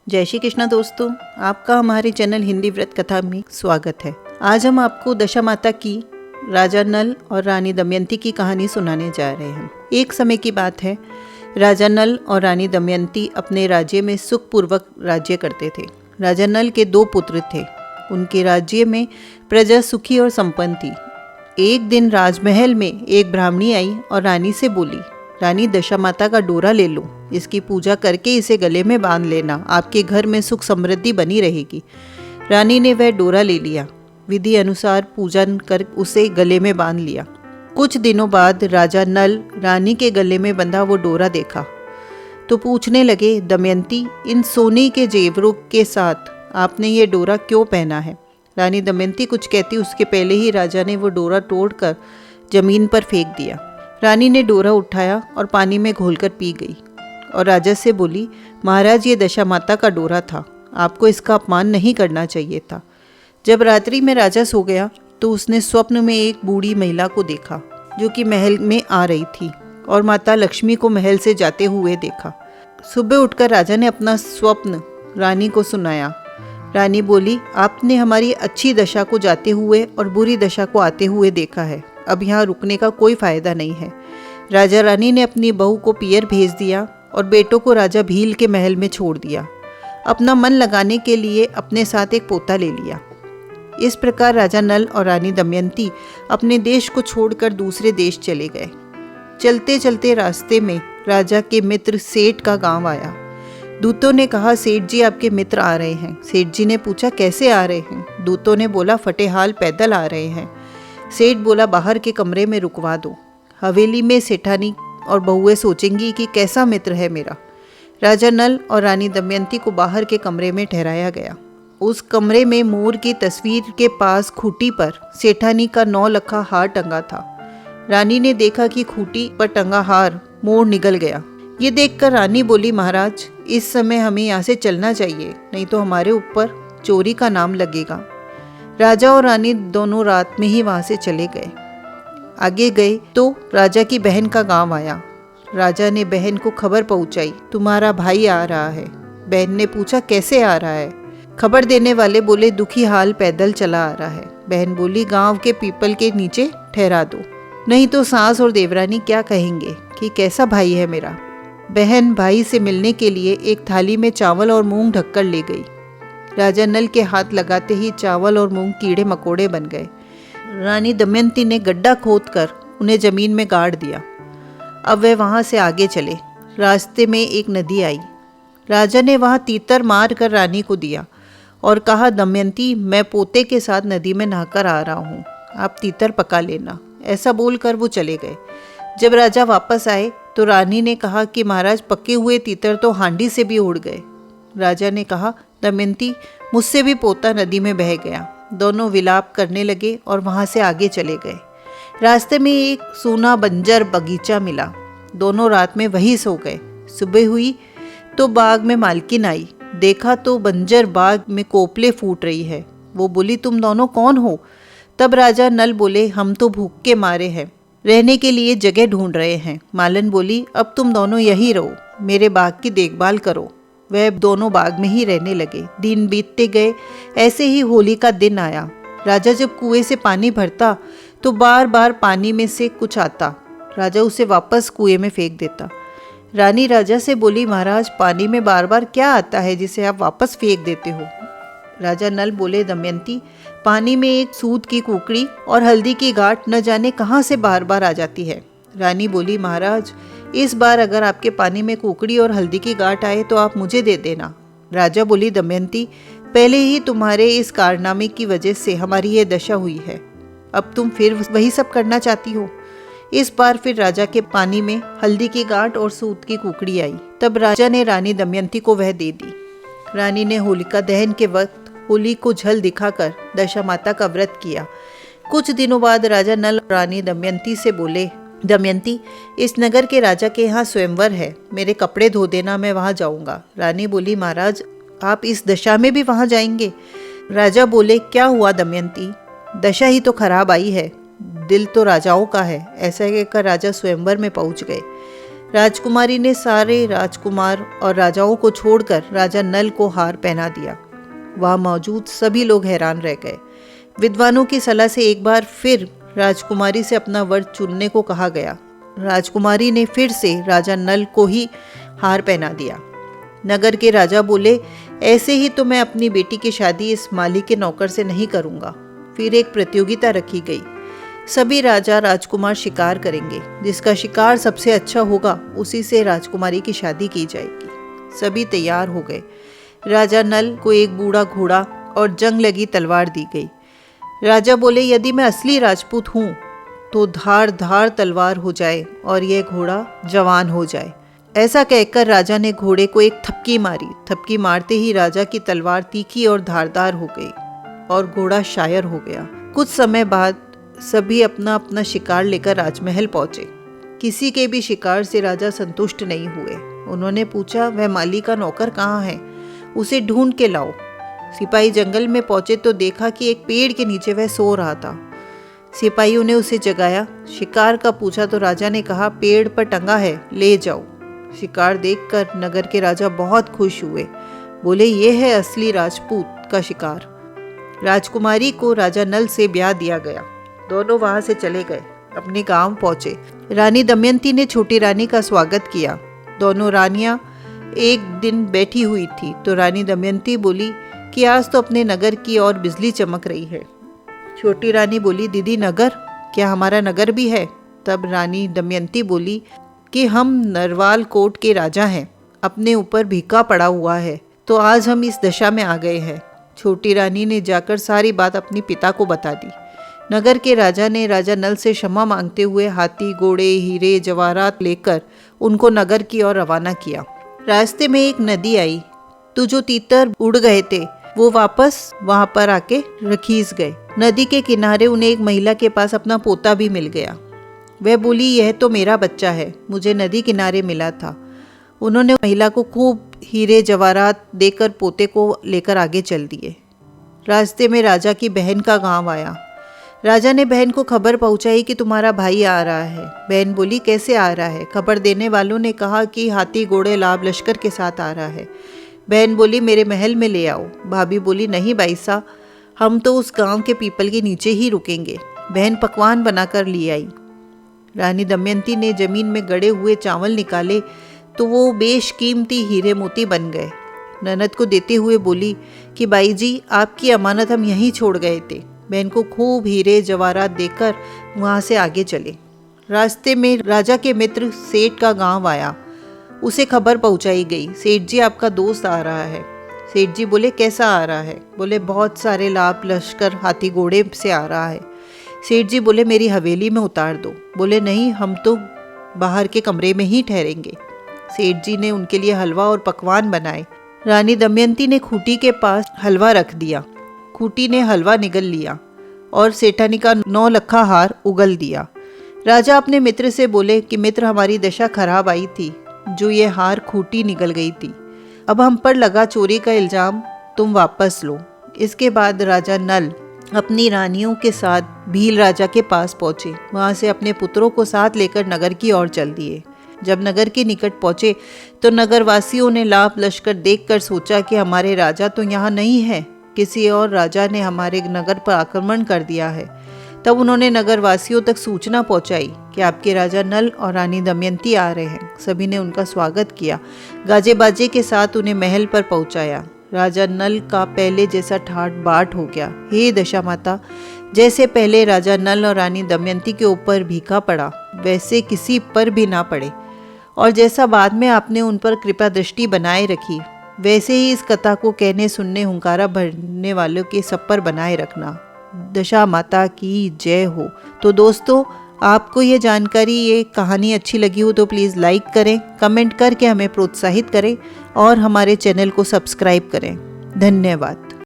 जय श्री कृष्ण दोस्तों, आपका हमारे चैनल हिंदी व्रत कथा में स्वागत है। आज हम आपको दशा माता की राजा नल और रानी दमयंती की कहानी सुनाने जा रहे हैं। एक समय की बात है, राजा नल और रानी दमयंती अपने राज्य में सुखपूर्वक राज्य करते थे। राजा नल के 2 पुत्र थे। उनके राज्य में प्रजा सुखी और संपन्न थी। एक दिन राजमहल में एक ब्राह्मणी आई और रानी से बोली, रानी दशा माता का डोरा ले लो, इसकी पूजा करके इसे गले में बांध लेना, आपके घर में सुख समृद्धि बनी रहेगी। रानी ने वह डोरा ले लिया। विधि अनुसार पूजन कर उसे गले में बांध लिया। कुछ दिनों बाद राजा नल रानी के गले में बंधा वो डोरा देखा तो पूछने लगे, दमयंती, इन सोने के जेवरों के साथ आपने ये डोरा क्यों पहना है? रानी दमयंती कुछ कहती उसके पहले ही राजा ने वो डोरा तोड़कर जमीन पर फेंक दिया। रानी ने डोरा उठाया और पानी में घोलकर पी गई और राजा से बोली, महाराज, ये दशा माता का डोरा था, आपको इसका अपमान नहीं करना चाहिए था। जब रात्रि में राजा सो गया तो उसने स्वप्न में एक बूढ़ी महिला को देखा जो कि महल में आ रही थी और माता लक्ष्मी को महल से जाते हुए देखा। सुबह उठकर राजा ने अपना स्वप्न रानी को सुनाया। रानी बोली, आपने हमारी अच्छी दशा को जाते हुए और बुरी दशा को आते हुए देखा है, अब यहाँ रुकने का कोई फायदा नहीं है। राजा रानी ने अपनी बहू को पियर भेज दिया और बेटों को राजा भील के महल में छोड़ दिया। अपना मन लगाने के लिए अपने साथ एक पोता ले लिया। इस प्रकार राजा नल और रानी दमयंती अपने देश को छोड़कर दूसरे देश चले गए। चलते चलते रास्ते में राजा के मित्र सेठ का गांव आया। दूतों ने कहा, सेठ जी आपके मित्र आ रहे हैं। सेठ जी ने पूछा, कैसे आ रहे हैं? दूतों ने बोला, फटेहाल पैदल आ रहे हैं। सेठ बोला, बाहर के कमरे में रुकवा दो, हवेली में सेठानी और बहुएं सोचेंगी कि कैसा मित्र है मेरा। राजा नल और रानी दमयंती को बाहर के कमरे में ठहराया गया। उस कमरे में मोर की तस्वीर के पास खूंटी पर सेठानी का 9 लखा हार टंगा था। रानी ने देखा कि खूंटी पर टंगा हार मोर निगल गया। ये देखकर रानी बोली, महाराज, इस समय हमें यहाँ से चलना चाहिए, नहीं तो हमारे ऊपर चोरी का नाम लगेगा। राजा और रानी दोनों रात में ही वहां से चले गए। आगे गए तो राजा की बहन का गांव आया। राजा ने बहन को खबर पहुंचाई, तुम्हारा भाई आ रहा है। बहन ने पूछा, कैसे आ रहा है? खबर देने वाले बोले, दुखी हाल पैदल चला आ रहा है। बहन बोली, गांव के पीपल के नीचे ठहरा दो, नहीं तो सास और देवरानी क्या कहेंगे कि कैसा भाई है मेरा। बहन भाई से मिलने के लिए एक थाली में चावल और मूंग ढककर ले गई। राजा नल के हाथ लगाते ही चावल और मूंग कीड़े मकोड़े बन गए। रानी दमयंती ने गड्ढा खोदकर उन्हें जमीन में गाड़ दिया। अब वह वहां से आगे चले। रास्ते में एक नदी आई। राजा ने वहां तीतर मार कर रानी को दिया और कहा, दमयंती, मैं पोते के साथ नदी में नहाकर आ रहा हूँ, आप तीतर पका लेना। ऐसा बोलकर वो चले गए। जब राजा वापस आए तो रानी ने कहा कि महाराज, पके हुए तीतर तो हांडी से भी उड़ गए। राजा ने कहा, दमयंती, मुझसे भी पोता नदी में बह गया। दोनों विलाप करने लगे और वहां से आगे चले गए। रास्ते में एक सूना बंजर बगीचा मिला। दोनों रात में वहीं सो गए। सुबह हुई तो बाग में मालकिन आई। देखा तो बंजर बाग में कोपले फूट रही है। वो बोली, तुम दोनों कौन हो? तब राजा नल बोले, हम तो भूख के मारे हैं, रहने के लिए जगह ढूंढ रहे हैं। मालन बोली, अब तुम दोनों यहीं रहो, मेरे बाग की देखभाल करो। वह दोनों बाग में ही रहने लगे। दिन बीतते गए। ऐसे ही होली का दिन आया। राजा जब कुएं से पानी भरता तो बार बार पानी में से कुछ आता। राजा उसे वापस कुएं में फेंक देता। रानी राजा से बोली, महाराज, पानी में बार बार क्या आता है जिसे आप वापस फेंक देते हो? राजा नल बोले, दमयंती, पानी में एक सूत की कुकड़ी और हल्दी की गांठ न जाने कहाँ से बार बार आ जाती है। रानी बोली, महाराज, इस बार अगर आपके पानी में कुकड़ी और हल्दी की गांठ आए तो आप मुझे दे देना। राजा बोली, दमयंती, पहले ही तुम्हारे इस कारनामे की वजह से हमारी ये दशा हुई है, अब तुम फिर वही सब करना चाहती हो। इस बार फिर राजा के पानी में हल्दी की गांठ और सूत की कुकड़ी आई। तब राजा ने रानी दमयंती को वह दे दी। रानी ने होलिका दहन के वक्त होली को झल दिखाकर दशा माता का व्रत किया। कुछ दिनों बाद राजा नल रानी दमयंती से बोले, दमयंती, इस नगर के राजा के यहाँ स्वयंवर है, मेरे कपड़े धो देना, मैं वहाँ जाऊँगा। रानी बोली, महाराज, आप इस दशा में भी वहाँ जाएंगे? राजा बोले, क्या हुआ दमयंती, दशा ही तो खराब आई है, दिल तो राजाओं का है। ऐसा कहकर राजा स्वयंवर में पहुँच गए। राजकुमारी ने सारे राजकुमार और राजाओं को छोड़कर राजा नल को हार पहना दिया। वहाँ मौजूद सभी लोग हैरान रह गए। विद्वानों की सलाह से एक बार फिर राजकुमारी से अपना वर चुनने को कहा गया। राजकुमारी ने फिर से राजा नल को ही हार पहना दिया। नगर के राजा बोले, ऐसे ही तो मैं अपनी बेटी की शादी इस माली के नौकर से नहीं करूँगा। फिर एक प्रतियोगिता रखी गई। सभी राजा राजकुमार शिकार करेंगे, जिसका शिकार सबसे अच्छा होगा उसी से राजकुमारी की शादी की जाएगी। सभी तैयार हो गए। राजा नल को एक बूढ़ा घोड़ा और जंग लगी तलवार दी गई। राजा बोले, यदि मैं असली राजपूत हूँ तो धार धार तलवार हो जाए और यह घोड़ा जवान हो जाए। ऐसा कहकर राजा ने घोड़े को एक थपकी मारी। थपकी मारते ही राजा की तलवार तीखी और धारदार हो गई और घोड़ा शायर हो गया। कुछ समय बाद सभी अपना अपना शिकार लेकर राजमहल पहुंचे। किसी के भी शिकार से राजा संतुष्ट नहीं हुए। उन्होंने पूछा, वह माली का नौकर कहाँ है? उसे ढूंढ के लाओ। सिपाही जंगल में पहुंचे तो देखा कि एक पेड़ के नीचे वह सो रहा था। सिपाहियों ने उसे जगाया। शिकार का पूछा तो राजा ने कहा, पेड़ पर टंगा है, ले जाओ। शिकार देखकर नगर के राजा बहुत खुश हुए। बोले, यह है असली राजपूत का शिकार। राजकुमारी को राजा नल से ब्याह दिया गया। दोनों वहां से चले गए, अपने गांव पहुंचे। रानी दमयंती ने छोटी रानी का स्वागत किया। दोनों रानियां एक दिन बैठी हुई थी तो रानी दमयंती बोली कि आज तो अपने नगर की ओर बिजली चमक रही है। छोटी रानी बोली, दीदी नगर? क्या हमारा नगर भी है? तब रानी दमयंती बोली कि हम नरवाल कोट के राजा हैं, अपने ऊपर भीखा पड़ा हुआ है तो आज हम इस दशा में आ गए हैं। छोटी रानी ने जाकर सारी बात अपने पिता को बता दी। नगर के राजा ने राजा नल से क्षमा मांगते हुए हाथी, घोड़े, हीरे, जवाहरात लेकर उनको नगर की ओर रवाना किया। रास्ते में एक नदी आई तो जो तीतर उड़ गए थे वो वापस वहां पर आके रखीज गए। नदी के किनारे उन्हें एक महिला के पास अपना पोता भी मिल गया। वह बोली, यह तो मेरा बच्चा है, मुझे नदी किनारे मिला था। उन्होंने महिला को खूब हीरे जवाहरात देकर पोते को लेकर आगे चल दिए। रास्ते में राजा की बहन का गांव आया। राजा ने बहन को खबर पहुंचाई कि तुम्हारा भाई आ रहा है। बहन बोली, कैसे आ रहा है? खबर देने वालों ने कहा कि हाथी, घोड़े, लाभ लश्कर के साथ आ रहा है। बहन बोली, मेरे महल में ले आओ। भाभी बोली, नहीं भाई साहब, हम तो उस गांव के पीपल के नीचे ही रुकेंगे। बहन पकवान बनाकर ले आई। रानी दमयंती ने जमीन में गड़े हुए चावल निकाले तो वो बेशकीमती हीरे मोती बन गए। ननद को देते हुए बोली कि बाई जी, आपकी अमानत हम यहीं छोड़ गए थे। बहन को खूब हीरे जवाहरात देकर वहाँ से आगे चले। रास्ते में राजा के मित्र सेठ का गांव आया। उसे खबर पहुंचाई गई, सेठ जी आपका दोस्त आ रहा है। सेठ जी बोले, कैसा आ रहा है? बोले, बहुत सारे लाभ लश्कर हाथी घोड़े से आ रहा है। सेठ जी बोले, मेरी हवेली में उतार दो। बोले, नहीं, हम तो बाहर के कमरे में ही ठहरेंगे। सेठ जी ने उनके लिए हलवा और पकवान बनाए। रानी दमयंती ने खूंटी के पास हलवा रख दिया। खूंटी ने हलवा निगल लिया और सेठानी का 9 लखा हार उगल दिया। राजा अपने मित्र से बोले कि मित्र, हमारी दशा खराब आई थी जो ये हार खूंटी निगल गई थी। अब हम पर लगा चोरी का इल्जाम, तुम वापस लो। इसके बाद राजा नल अपनी रानियों के साथ भील राजा के पास पहुंचे। वहां से अपने पुत्रों को साथ लेकर नगर की ओर चल दिए। जब नगर के निकट पहुंचे तो नगरवासियों ने लाभ लश्कर देखकर सोचा कि हमारे राजा तो यहाँ नहीं है, किसी और राजा ने हमारे नगर पर आक्रमण कर दिया है। तब उन्होंने नगरवासियों तक सूचना पहुंचाई कि आपके राजा नल और रानी दमयंती आ रहे हैं। सभी ने उनका स्वागत किया, गाजे बाजे के साथ उन्हें महल पर पहुंचाया। राजा नल का पहले जैसा ठाट बाट हो गया। हे दशा माता, जैसे पहले राजा नल और रानी दमयंती के ऊपर भीखा पड़ा वैसे किसी पर भी ना पड़े, और जैसा बाद में आपने उन पर कृपा दृष्टि बनाए रखी वैसे ही इस कथा को कहने सुनने हुंकारा भरने वालों के सब पर बनाए रखना। दशा माता की जय हो। तो दोस्तों, आपको ये जानकारी, ये कहानी अच्छी लगी हो तो प्लीज़ लाइक करें, कमेंट करके हमें प्रोत्साहित करें और हमारे चैनल को सब्सक्राइब करें। धन्यवाद।